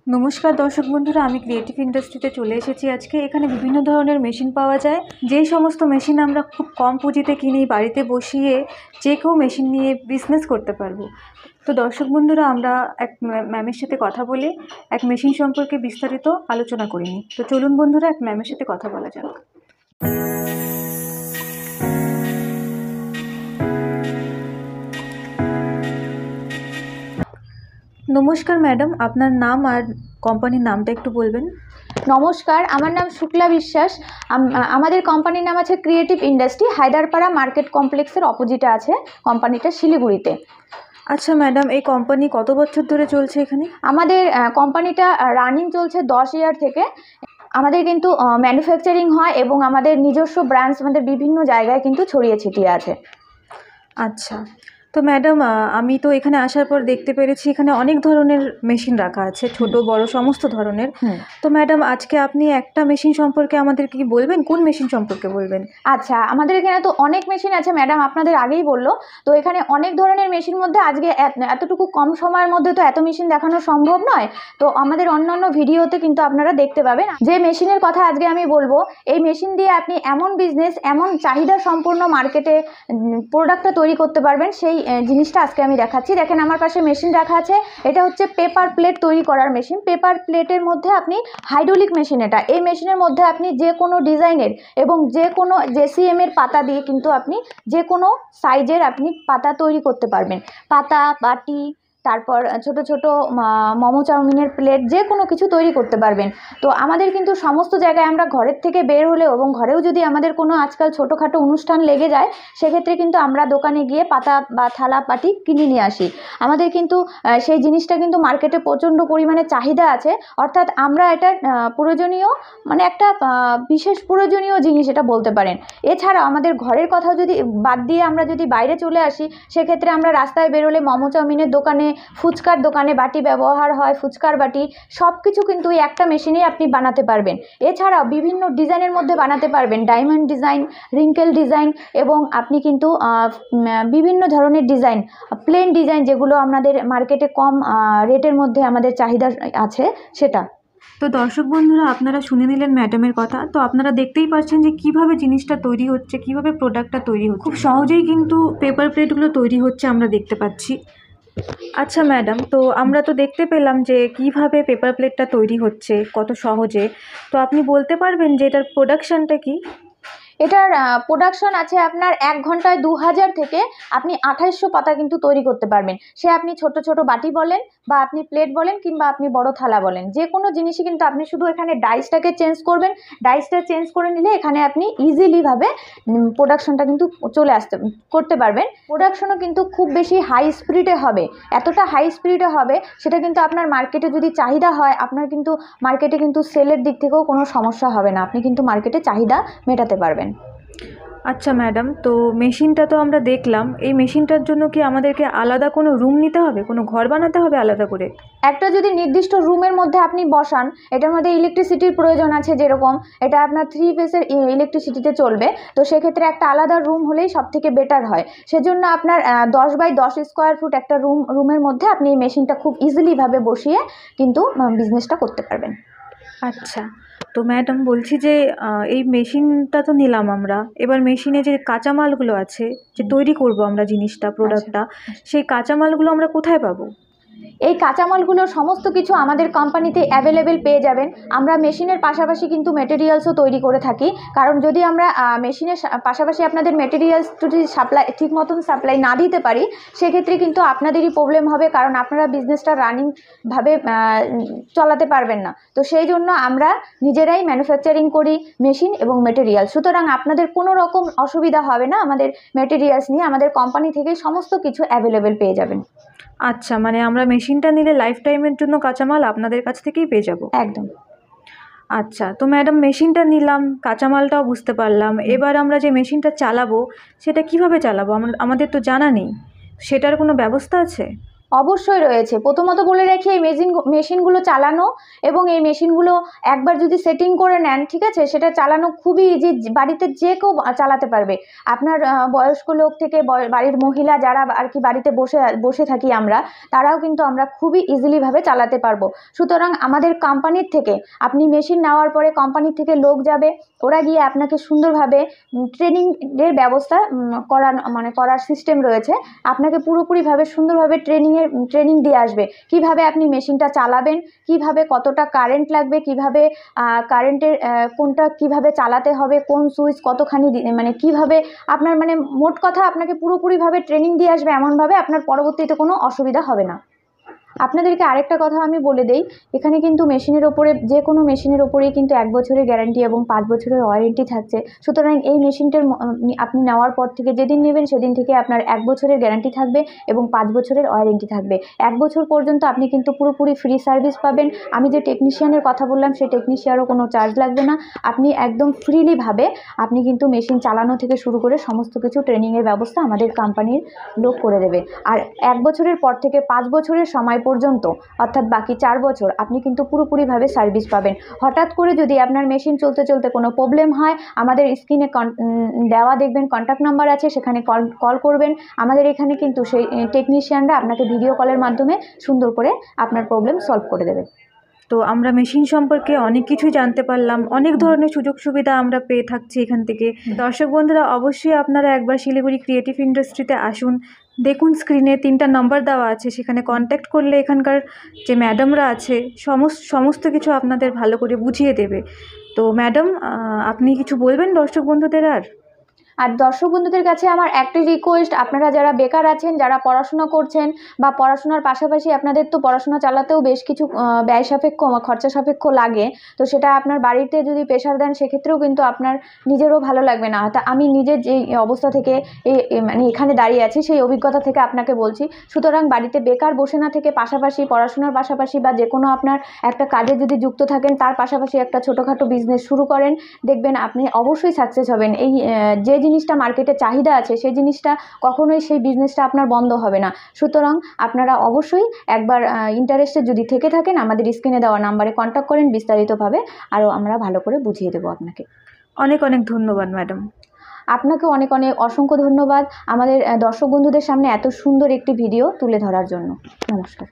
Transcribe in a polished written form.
নমস্কার দর্শক বন্ধুরা, আমি ক্রিয়েটিভ ইন্ডাস্ট্রিতে চলে এসেছি আজকে। এখানে বিভিন্ন ধরনের মেশিন পাওয়া যায়, যেই সমস্ত মেশিন আমরা খুব কম পুঁজিতে কিনে বাড়িতে বসিয়ে যে কেউ মেশিন নিয়ে বিজনেস করতে পারবো। তো দর্শক বন্ধুরা, আমরা এক ম্যামের সাথে কথা বলে এক মেশিন সম্পর্কে বিস্তারিত আলোচনা করে নিই। তো চলুন বন্ধুরা, এক ম্যামের সাথে কথা বলা যাক। নমস্কার ম্যাডাম, আপনার নাম আর কোম্পানির নামটা একটু বলবেন? নমস্কার, আমার নাম শুক্লা বিশ্বাস। আমাদের কোম্পানির নাম আছে ক্রিয়েটিভ ইন্ডাস্ট্রি। হায়দারপাড়া মার্কেট কমপ্লেক্সের অপোজিটে আছে কোম্পানিটা, শিলিগুড়িতে। আচ্ছা ম্যাডাম, এই কোম্পানি কত বছর ধরে চলছে এখানে? আমাদের কোম্পানিটা রানিং চলছে 10 ইয়ার থেকে। আমাদের কিন্তু ম্যানুফ্যাকচারিং হয় এবং আমাদের নিজস্ব ব্রাঞ্চ আমাদের বিভিন্ন জায়গায় কিন্তু ছড়িয়ে ছিটিয়ে আছে। আচ্ছা, তো ম্যাডাম, আমি তো এখানে আসার পর দেখতে পেরেছি এখানে অনেক ধরনের মেশিন রাখা আছে, ছোট বড় সমস্ত ধরনের। তো ম্যাডাম, আজকে আপনি একটা মেশিন সম্পর্কে আমাদেরকে কি বলবেন? কোন মেশিন সম্পর্কে বলবেন? আচ্ছা, আমাদের এখানে তো অনেক মেশিন আছে ম্যাডাম, আপনাদের আগেই বললো। তো এখানে অনেক ধরনের মেশিন মধ্যে আজকে এতটুকু কম সময়ের মধ্যে তো এত মেশিন দেখানো সম্ভব নয়। তো আমাদের অন্যান্য ভিডিওতে কিন্তু আপনারা দেখতে পাবেন। যে মেশিনের কথা আজকে আমি বলবো, এই মেশিন দিয়ে আপনি এমন বিজনেস, এমন চাহিদা সম্পূর্ণ মার্কেটে প্রোডাক্টটা তৈরি করতে পারবেন, সেই জিনিসটা আজকে আমি দেখাচ্ছি। দেখেন আমার পাশে মেশিন রাখা আছে, এটা হচ্ছে পেপার প্লেট তৈরি করার মেশিন। পেপার প্লেটের মধ্যে আপনি হাইড্রোলিক মেশিন, এই মেশিনের মধ্যে আপনি যে কোনো ডিজাইনের এবং যে কোনো জেসিএম এর পাতা দিয়ে কিন্তু আপনি যে কোনো সাইজের আপনি পাতা তৈরি করতে পারবেন। পাতা, বাটি, তারপর ছোট ছোট মোমো চাউমিনের প্লেট, যে কোনো কিছু তৈরি করতে পারবেন। তো আমাদের কিন্তু সমস্ত জায়গায় আমরা ঘরের থেকে বের হলেও এবং ঘরেও যদি আমাদের কোনো আজকাল ছোটোখাটো অনুষ্ঠান লেগে যায়, সেক্ষেত্রে কিন্তু আমরা দোকানে গিয়ে পাতা বা থালা বাটি কিনে নিয়ে আসি। আমাদের কিন্তু সেই জিনিসটা কিন্তু মার্কেটে প্রচণ্ড পরিমাণে চাহিদা আছে। অর্থাৎ আমরা এটা প্রয়োজনীয়, মানে একটা বিশেষ প্রয়োজনীয় জিনিস এটা বলতে পারেন। এছাড়া আমাদের ঘরের কথা যদি বাদ দিয়ে আমরা যদি বাইরে চলে আসি, সেক্ষেত্রে আমরা রাস্তায় বেরোলে মোমো চাউমিনের দোকানে, ফুচকার দোকানে বাটি ব্যবহার হয়, ফুচকার বাটি, সব কিছু কিন্তু এই একটা মেশিনে আপনি বানাতে পারবেন। এছাড়াও বিভিন্ন ডিজাইনের মধ্যে বানাতে পারবেন, ডায়মন্ড ডিজাইন, রিঙ্কেল ডিজাইন, এবং আপনি কিন্তু বিভিন্ন ধরনের ডিজাইন, প্লেন ডিজাইন, যেগুলো আমাদের মার্কেটে কম রেটের মধ্যে আমাদের চাহিদা আছে সেটা। তো দর্শক বন্ধুরা, আপনারা শুনে নিলেন ম্যাডামের কথা। তো আপনারা দেখতেই পাচ্ছেন যে কিভাবে জিনিসটা তৈরি হচ্ছে, কিভাবে প্রোডাক্টটা তৈরি হচ্ছে। খুব সহজেই কিন্তু পেপার প্লেটগুলো তৈরি হচ্ছে, আমরা দেখতে পাচ্ছি। আচ্ছা ম্যাডাম, তো আমরা তো দেখতে পেলাম যে কিভাবে পেপার প্লেটটা তৈরি হচ্ছে কত সহজে। তো আপনি বলতে পারবেন যে এটার প্রোডাকশানটা কি? এটার প্রোডাকশন আছে আপনার 1 ঘন্টায় 2000 থেকে আপনি 2800 পাতা কিন্তু তৈরি করতে পারবেন। সে আপনি ছোট ছোট বাটি বলেন, বা আপনি প্লেট বলেন, কিংবা আপনি বড় থালা বলেন, যে কোনো জিনিসই কিন্তু আপনি শুধু এখানে ডাইসটাকে চেঞ্জ করবেন। ডাইসটা চেঞ্জ করে নিলে এখানে আপনি ইজিলিভাবে প্রোডাকশনটা কিন্তু করতে পারবেন। প্রোডাকশনও কিন্তু খুব বেশি হাই স্পিডে হবে, এতটা হাই স্পিডে হবে সেটা কিন্তু আপনার মার্কেটে যদি চাহিদা হয়, আপনার কিন্তু মার্কেটে কিন্তু সেলের দিক থেকেও কোনো সমস্যা হবে না, আপনি কিন্তু মার্কেটে চাহিদা মেটাতে পারবেন। আচ্ছা ম্যাডাম, তো মেশিনটা তো আমরা দেখলাম, এই মেশিনটার জন্য কি আমাদেরকে আলাদা কোনো রুম নিতে হবে, কোনো ঘর বানাতে হবে আলাদা করে? একটা যদি নির্দিষ্ট রুমের মধ্যে আপনি বসান, এটার মধ্যে ইলেকট্রিসিটির প্রয়োজন আছে, যেরকম এটা আপনার 3 ফেজের ইলেকট্রিসিটিতে চলবে। তো সেক্ষেত্রে একটা আলাদা রুম হলেই সব থেকে বেটার হয়। সেজন্য আপনার 10 বাই 10 স্কোয়ার ফুট একটা রুমের মধ্যে আপনি এই মেশিনটা খুব ইজিলিভাবে বসিয়ে কিন্তু বিজনেসটা করতে পারবেন। আচ্ছা, তো ম্যাডাম বলছি যে এই মেশিনটা তো নিলাম আমরা, এবার মেশিনে যে কাঁচামালগুলো আছে, যে তৈরি করব আমরা জিনিসটা, প্রোডাক্টটা, সেই কাঁচামালগুলো আমরা কোথায় পাবো? এই কাঁচামালগুলো সমস্ত কিছু আমাদের কোম্পানিতে অ্যাভেলেবেল পেয়ে যাবেন। আমরা মেশিনের পাশাপাশি কিন্তু মেটেরিয়ালসও তৈরি করে থাকি। কারণ যদি আমরা মেশিনের পাশাপাশি আপনাদের মেটেরিয়ালস যদি ঠিক মতন সাপ্লাই না দিতে পারি, সেক্ষেত্রে কিন্তু আপনাদেরই প্রবলেম হবে, কারণ আপনারা বিজনেসটা রানিংভাবে চালাতে পারবেন না। তো সেই জন্য আমরা নিজেরাই ম্যানুফ্যাকচারিং করি মেশিন এবং মেটেরিয়াল, সুতরাং আপনাদের কোনো রকম অসুবিধা হবে না। আমাদের মেটেরিয়ালস নিয়ে আমাদের কোম্পানি থেকেই সমস্ত কিছু অ্যাভেলেবেল পেয়ে যাবেন। আচ্ছা, মানে আমরা মেশিনটা নিলে লাইফ টাইমের জন্য কাঁচামাল আপনাদের কাছ থেকেই পেয়ে যাব? একদম। আচ্ছা, তো ম্যাডাম মেশিনটা নিলাম, কাঁচামালটাও বুঝতে পারলাম, এবার আমরা যে মেশিনটা চালাবো সেটা কিভাবে চালাবো? আমাদের তো জানা নেই, সেটার কোনো ব্যবস্থা আছে? অবশ্যই রয়েছে। প্রথমত বলে রাখি, এই মেশিনগুলো চালানো এবং এই মেশিনগুলো একবার যদি সেটিং করে নেন, ঠিক আছে, সেটা চালানো খুবই ইজি, বাড়িতে যে কেউ চালাতে পারবে। আপনার বয়স্ক লোক থেকে বাড়ির মহিলা যারা আর কি বাড়িতে বসে থাকি আমরা, তারাও কিন্তু আমরা খুবই ইজিলিভাবে চালাতে পারবো। সুতরাং আমাদের কোম্পানির থেকে আপনি মেশিন নেওয়ার পরে কোম্পানির থেকে লোক যাবে, ওরা গিয়ে আপনাকে সুন্দরভাবে ট্রেনিংয়ের ব্যবস্থা করার সিস্টেম রয়েছে। আপনাকে পুরোপুরিভাবে সুন্দরভাবে ট্রেনিং দিয়ে আসবে, কিভাবে আপনি মেশিনটা চালাবেন, কিভাবে কতটা কারেন্ট লাগবে, কিভাবে কারেন্টের কোনটা কিভাবে চালাতে হবে, কোন সুইচ কতখানি কিভাবে আপনার মোট কথা আপনাকে পুরোপুরিভাবে ট্রেনিং দিয়ে আসবে, এমনভাবে আপনার পরবর্তীতে কোনো অসুবিধা হবে না। আপনাদেরকে আরেকটা কথা আমি বলে দেই, এখানে কিন্তু মেশিনের ওপরে যে কোনো মেশিনের ওপরেই কিন্তু 1 বছরের গ্যারান্টি এবং 5 বছরের ওয়ারেন্টি থাকছে। সুতরাং এই মেশিনটার আপনি নেওয়ার পর থেকে যেদিন নেবেন সেদিন থেকে আপনার 1 বছরের গ্যারান্টি থাকবে এবং 5 বছরের ওয়ারেন্টি থাকবে। 1 বছর পর্যন্ত আপনি কিন্তু পুরোপুরি ফ্রি সার্ভিস পাবেন। আমি যে টেকনিশিয়ানের কথা বললাম, সেই টেকনিশিয়ানও কোনো চার্জ লাগবে না। আপনি একদম ফ্রিলিভাবে আপনি কিন্তু মেশিন চালানো থেকে শুরু করে সমস্ত কিছু ট্রেনিংয়ের ব্যবস্থা আমাদের কোম্পানির লোক করে দেবে। আর 1 বছরের পর থেকে 5 বছরের সময় পর্যন্ত, অর্থাৎ বাকি 4 বছর আপনি কিন্তু পুরোপুরিভাবে সার্ভিস পাবেন। হঠাৎ করে যদি আপনার মেশিন চলতে চলতে কোনো প্রবলেম হয়, আমাদের স্ক্রিনে দেওয়া দেখবেন কন্ট্যাক্ট নাম্বার আছে, সেখানে কল করবেন। আমাদের এখানে কিন্তু সেই টেকনিশিয়ানরা আপনাকে ভিডিও কলের মাধ্যমে সুন্দর করে আপনার প্রবলেম সলভ করে দেবে। তো আমরা মেশিন সম্পর্কে অনেক কিছুই জানতে পারলাম, অনেক ধরনের সুযোগ সুবিধা আমরা পেয়ে থাকছি এখান থেকে। দর্শক বন্ধুরা, অবশ্যই আপনারা একবার শিলিগুড়ি ক্রিয়েটিভ ইন্ডাস্ট্রিতে আসুন। দেখুন স্ক্রিনে 3টা নাম্বার দেওয়া আছে, সেখানে কন্ট্যাক্ট করলে এখানকার যে ম্যাডামরা আছে সমস্ত কিছু আপনাদের ভালো করে বুঝিয়ে দেবে। তো ম্যাডাম, আপনি কিছু বলবেন দর্শক বন্ধুদের? আর দর্শক বন্ধুদের কাছে আমার একটাই রিকোয়েস্ট, আপনারা যারা বেকার আছেন, যারা পড়াশোনা করছেন বা পড়াশোনার পাশাপাশি আপনাদের তো পড়াশোনা চালাতেও বেশ কিছু ব্যয় সাপেক্ষ খরচা সাপেক্ষ লাগে, তো সেটা আপনার বাড়িতে যদি প্রেশার দেন সেক্ষেত্রেও কিন্তু আপনার নিজেরও ভালো লাগবে না। তা আমি নিজের যেই অবস্থা থেকে এখানে দাঁড়িয়ে আছি সেই অভিজ্ঞতা থেকে আপনাকে বলছি। সুতরাং বাড়িতে বেকার বসে না থেকে পাশাপাশি পড়াশোনার পাশাপাশি বা যে কোনো আপনার একটা কাজে যদি যুক্ত থাকেন, তার পাশাপাশি একটা ছোটোখাটো বিজনেস শুরু করেন, দেখবেন আপনি অবশ্যই সাকসেস হবেন। এই যে জিনিসটা মার্কেটে চাহিদা আছে, সেই জিনিসটা কখনোই সেই বিজনেসটা আপনার বন্ধ হবে না। সুতরাং আপনারা অবশ্যই একবার ইন্টারেস্টেড যদি থেকে থাকেন, আমাদের স্ক্রিনে দেওয়া নাম্বারে কন্ট্যাক্ট করেন, বিস্তারিতভাবে আরও আমরা ভালো করে বুঝিয়ে দেবো আপনাকে। অনেক অনেক ধন্যবাদ ম্যাডাম। আপনাকে অনেক অনেক অসংখ্য ধন্যবাদ আমাদের দর্শক বন্ধুদের সামনে এত সুন্দর একটি ভিডিও তুলে ধরার জন্য। নমস্কার।